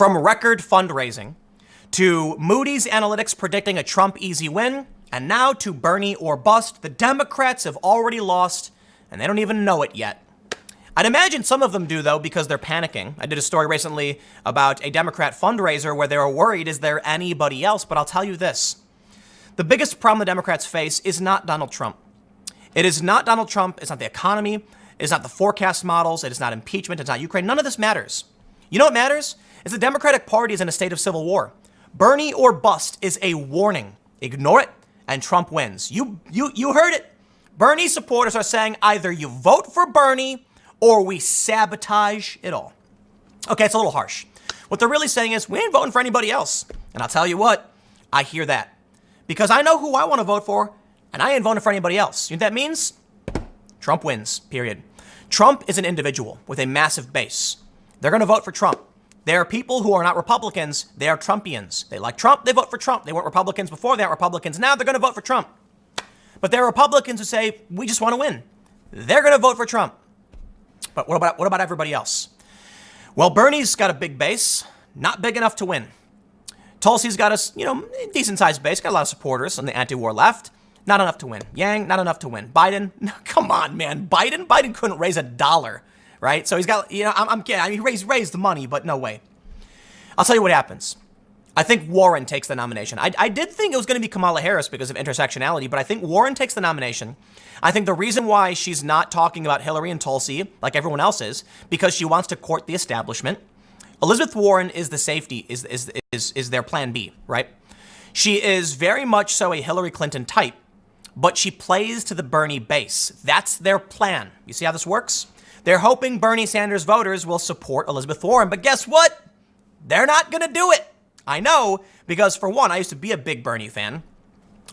From record fundraising to Moody's Analytics predicting a Trump easy win, and now to Bernie or bust, the Democrats have already lost, and they don't even know it yet. I'd imagine some of them do, though, because they're panicking. I did a story recently about a Democrat fundraiser where they were worried, is there anybody else? But I'll tell you this. The biggest problem the Democrats face is not Donald Trump. It is not Donald Trump. It's not the economy. It is not the forecast models. It is not impeachment. It's not Ukraine. None of this matters. You know what matters? Is the Democratic Party is in a state of civil war. Bernie or bust is a warning. Ignore it, and Trump wins. You heard it. Bernie supporters are saying either you vote for Bernie or we sabotage it all. Okay, it's a little harsh. What they're really saying is we ain't voting for anybody else. And I'll tell you what, I hear that. Because I know who I want to vote for, and I ain't voting for anybody else. You know what that means? Trump wins, period. Trump is an individual with a massive base. They're going to vote for Trump. There are people who are not Republicans. They are Trumpians. They like Trump. They vote for Trump. They weren't Republicans before. They aren't Republicans now. They're going to vote for Trump. But there are Republicans who say, we just want to win. They're going to vote for Trump. But what about everybody else? Well, Bernie's got a big base, not big enough to win. Tulsi's got a, decent-sized base, got a lot of supporters on the anti-war left. Not enough to win. Yang, not enough to win. Biden, come on, man. Biden couldn't raise $1. Right? So he's got, I'm kidding. I mean, he raised the money, but no way. I'll tell you what happens. I think Warren takes the nomination. I did think it was going to be Kamala Harris because of intersectionality, but I think Warren takes the nomination. I think the reason why she's not talking about Hillary and Tulsi like everyone else is because she wants to court the establishment. Elizabeth Warren is the safety, is their plan B, right? She is very much so a Hillary Clinton type, but she plays to the Bernie base. That's their plan. You see how this works? They're hoping Bernie Sanders voters will support Elizabeth Warren, but guess what? They're not going to do it. I know, because for one, I used to be a big Bernie fan.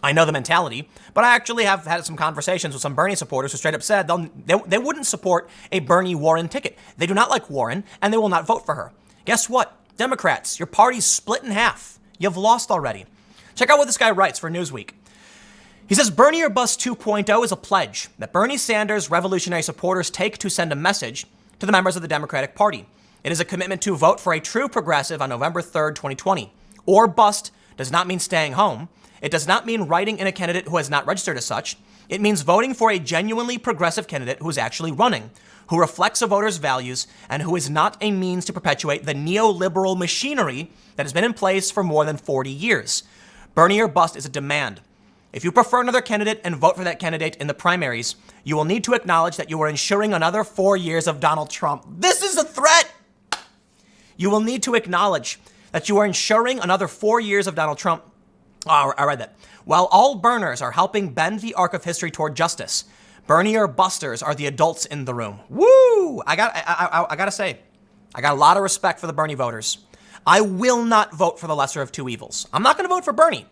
I know the mentality, but I actually have had some conversations with some Bernie supporters who straight up said they wouldn't support a Bernie Warren ticket. They do not like Warren, and they will not vote for her. Guess what? Democrats, your party's split in half. You've lost already. Check out what this guy writes for Newsweek. He says, Bernie or Bust 2.0 is a pledge that Bernie Sanders' revolutionary supporters take to send a message to the members of the Democratic Party. It is a commitment to vote for a true progressive on November 3rd, 2020. Or bust does not mean staying home. It does not mean writing in a candidate who has not registered as such. It means voting for a genuinely progressive candidate who is actually running, who reflects a voter's values, and who is not a means to perpetuate the neoliberal machinery that has been in place for more than 40 years. Bernie or bust is a demand. If you prefer another candidate and vote for that candidate in the primaries, you will need to acknowledge that you are ensuring another 4 years of Donald Trump. This is a threat. You will need to acknowledge that you are ensuring another 4 years of Donald Trump. Oh, I read that. While all burners are helping bend the arc of history toward justice, Bernie or busters are the adults in the room. Woo! I gotta say, I got a lot of respect for the Bernie voters. I will not vote for the lesser of two evils. I'm not going to vote for Bernie.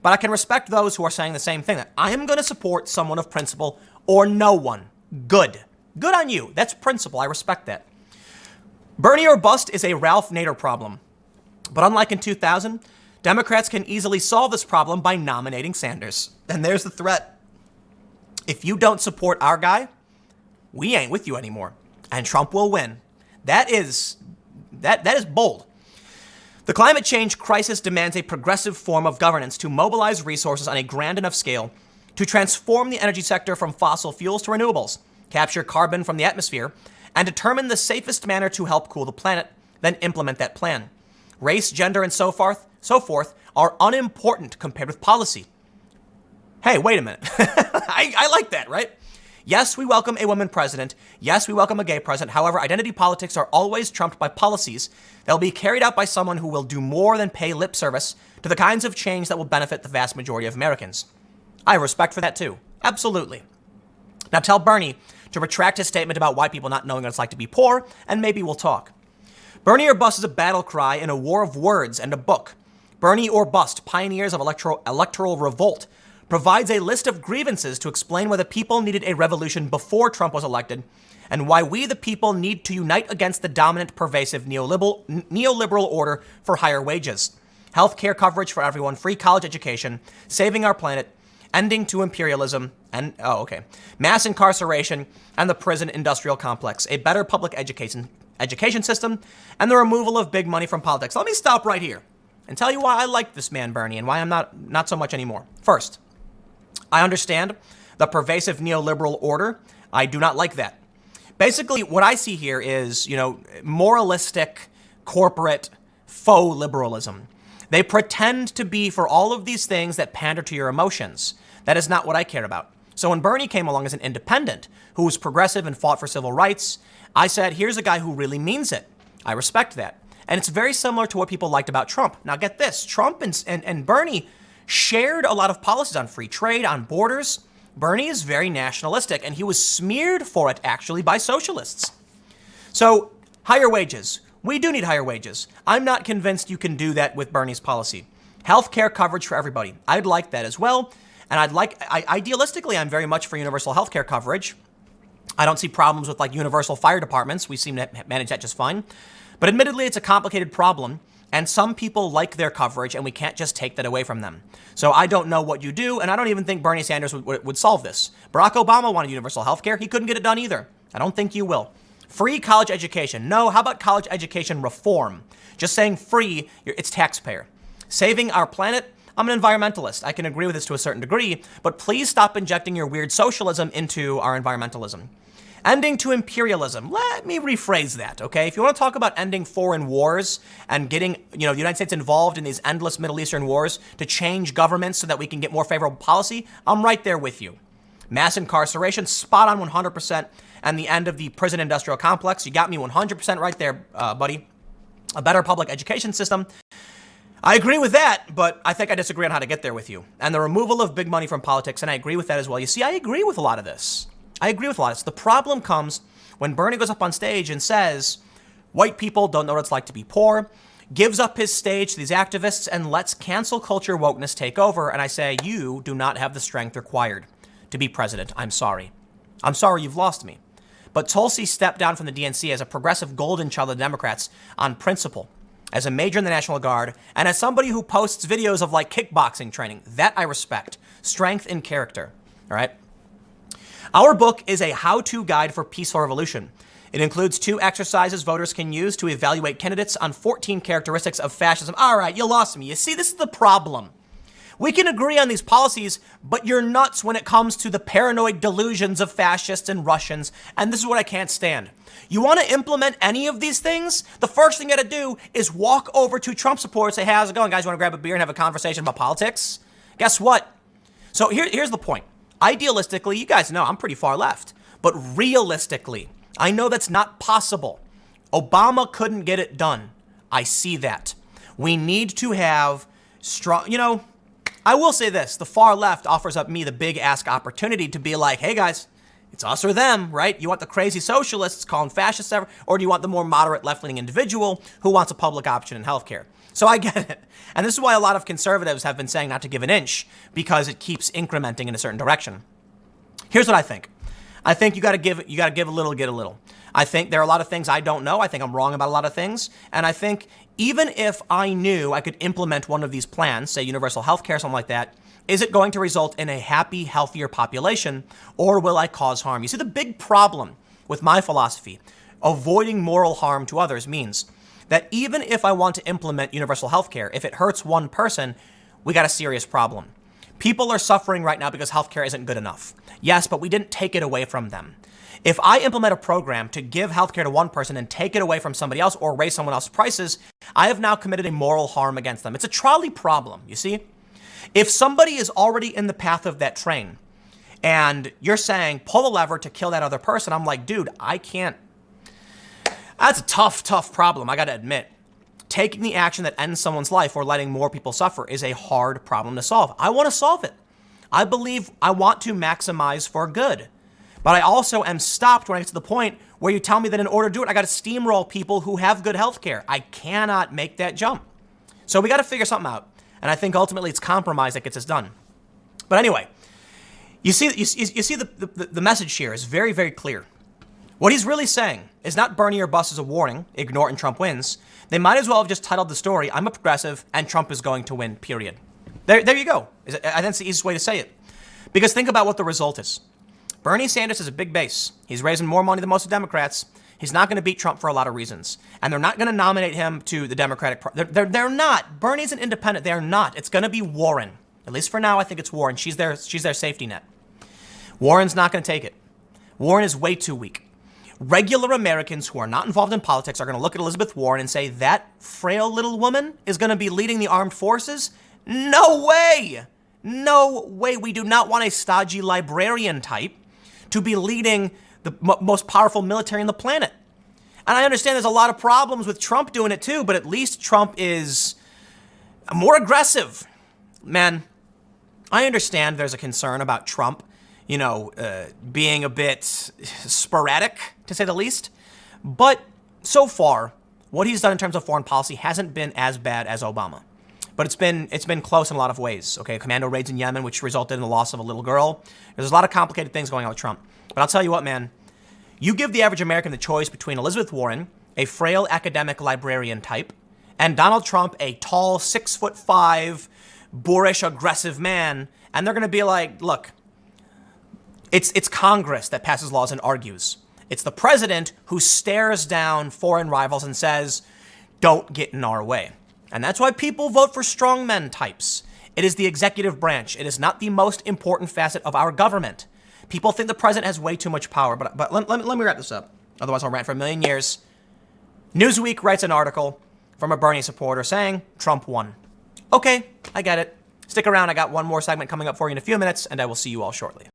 But I can respect those who are saying the same thing, that I am going to support someone of principle or no one. Good. Good on you. That's principle. I respect that. Bernie or bust is a Ralph Nader problem. But unlike in 2000, Democrats can easily solve this problem by nominating Sanders. And there's the threat. If you don't support our guy, we ain't with you anymore. And Trump will win. That is bold. The climate change crisis demands a progressive form of governance to mobilize resources on a grand enough scale to transform the energy sector from fossil fuels to renewables, capture carbon from the atmosphere, and determine the safest manner to help cool the planet, then implement that plan. Race, gender, and so forth are unimportant compared with policy. Hey, wait a minute. I like that, right? Yes, we welcome a woman president. Yes, we welcome a gay president. However, identity politics are always trumped by policies that will be carried out by someone who will do more than pay lip service to the kinds of change that will benefit the vast majority of Americans. I have respect for that too. Absolutely. Now tell Bernie to retract his statement about white people not knowing what it's like to be poor, and maybe we'll talk. Bernie or bust is a battle cry in a war of words and a book. Bernie or bust, pioneers of electoral revolt, provides a list of grievances to explain why the people needed a revolution before Trump was elected, and why we, the people, need to unite against the dominant, pervasive neoliberal order for higher wages, health care coverage for everyone, free college education, saving our planet, ending to imperialism, and mass incarceration and the prison industrial complex, a better public education system, and the removal of big money from politics. Let me stop right here and tell you why I like this man, Bernie, and why I'm not so much anymore. First, I understand the pervasive neoliberal order. I do not like that. Basically, what I see here is, moralistic, corporate, faux liberalism. They pretend to be for all of these things that pander to your emotions. That is not what I care about. So when Bernie came along as an independent who was progressive and fought for civil rights, I said, here's a guy who really means it. I respect that. And it's very similar to what people liked about Trump. Now get this, Trump and Bernie shared a lot of policies on free trade, on borders. Bernie is very nationalistic, and he was smeared for it, actually, by socialists. So, higher wages. We do need higher wages. I'm not convinced you can do that with Bernie's policy. Healthcare coverage for everybody. I'd like that as well. And idealistically, I'm very much for universal healthcare coverage. I don't see problems with universal fire departments. We seem to manage that just fine. But admittedly, it's a complicated problem. And some people like their coverage, and we can't just take that away from them. So I don't know what you do, and I don't even think Bernie Sanders would solve this. Barack Obama wanted universal health care. He couldn't get it done either. I don't think you will. Free college education. No, how about college education reform? Just saying free, it's taxpayer. Saving our planet. I'm an environmentalist. I can agree with this to a certain degree, but please stop injecting your weird socialism into our environmentalism. Ending to imperialism. Let me rephrase that, okay? If you want to talk about ending foreign wars and getting, the United States involved in these endless Middle Eastern wars to change governments so that we can get more favorable policy, I'm right there with you. Mass incarceration, spot on 100%. And the end of the prison industrial complex, you got me 100% right there, buddy. A better public education system. I agree with that, but I think I disagree on how to get there with you. And the removal of big money from politics, and I agree with that as well. You see, I agree with a lot of this. The problem comes when Bernie goes up on stage and says, white people don't know what it's like to be poor, gives up his stage to these activists, and lets cancel culture wokeness take over. And I say, you do not have the strength required to be president. I'm sorry. I'm sorry you've lost me. But Tulsi stepped down from the DNC as a progressive golden child of the Democrats on principle, as a major in the National Guard, and as somebody who posts videos of kickboxing training. That I respect. Strength in character. All right? Our book is a how-to guide for peaceful revolution. It includes 2 exercises voters can use to evaluate candidates on 14 characteristics of fascism. All right, you lost me. You see, this is the problem. We can agree on these policies, but you're nuts when it comes to the paranoid delusions of fascists and Russians, and this is what I can't stand. You want to implement any of these things? The first thing you got to do is walk over to Trump supporters and say, hey, how's it going, guys? You want to grab a beer and have a conversation about politics? Guess what? So here's the point. Idealistically, you guys know I'm pretty far left, but realistically, I know that's not possible. Obama couldn't get it done. I see that. We need to have strong, I will say this, the far left offers up me the big ask opportunity to be like, hey guys, it's us or them, right? You want the crazy socialists calling fascists ever, or do you want the more moderate left-leaning individual who wants a public option in healthcare? So I get it. And this is why a lot of conservatives have been saying not to give an inch, because it keeps incrementing in a certain direction. Here's what I think. I think you got to give a little, get a little. I think there are a lot of things I don't know. I think I'm wrong about a lot of things. And I think even if I knew I could implement one of these plans, say universal health care, something like that, is it going to result in a happy, healthier population, or will I cause harm? You see, the big problem with my philosophy, avoiding moral harm to others, means that even if I want to implement universal health care, if it hurts one person, we got a serious problem. People are suffering right now because healthcare isn't good enough. Yes, but we didn't take it away from them. If I implement a program to give healthcare to one person and take it away from somebody else or raise someone else's prices, I have now committed a moral harm against them. It's a trolley problem, you see? If somebody is already in the path of that train and you're saying, pull a lever to kill that other person, I'm like, dude, I can't. That's a tough problem, I gotta admit. Taking the action that ends someone's life or letting more people suffer is a hard problem to solve. I want to solve it. I believe I want to maximize for good. But I also am stopped when I get to the point where you tell me that in order to do it, I got to steamroll people who have good health care. I cannot make that jump. So we got to figure something out. And I think ultimately it's compromise that gets us done. But anyway, you see the message here is very, very clear. What he's really saying is not Bernie or bust as a warning, ignore it and Trump wins. They might as well have just titled the story, I'm a progressive and Trump is going to win, period. There you go. I think that's the easiest way to say it. Because think about what the result is. Bernie Sanders has a big base. He's raising more money than most of the Democrats. He's not going to beat Trump for a lot of reasons. And they're not going to nominate him to the Democratic Party. They're not. Bernie's an independent. They're not. It's going to be Warren. At least for now, I think it's Warren. She's their safety net. Warren's not going to take it. Warren is way too weak. Regular Americans who are not involved in politics are going to look at Elizabeth Warren and say, that frail little woman is going to be leading the armed forces? No way. No way. We do not want a stodgy librarian type to be leading the most powerful military on the planet. And I understand there's a lot of problems with Trump doing it too, but at least Trump is more aggressive. Man, I understand there's a concern about Trump, being a bit sporadic, to say the least. But so far, what he's done in terms of foreign policy hasn't been as bad as Obama. But it's been close in a lot of ways. Okay, commando raids in Yemen, which resulted in the loss of a little girl. There's a lot of complicated things going on with Trump. But I'll tell you what, man. You give the average American the choice between Elizabeth Warren, a frail academic librarian type, and Donald Trump, a tall, 6'5", boorish, aggressive man, and they're going to be like, look, it's Congress that passes laws and argues. It's the president who stares down foreign rivals and says, don't get in our way. And that's why people vote for strongmen types. It is the executive branch. It is not the most important facet of our government. People think the president has way too much power, but let me wrap this up. Otherwise, I'll rant for a million years. Newsweek writes an article from a Bernie supporter saying Trump won. Okay, I get it. Stick around. I got one more segment coming up for you in a few minutes, and I will see you all shortly.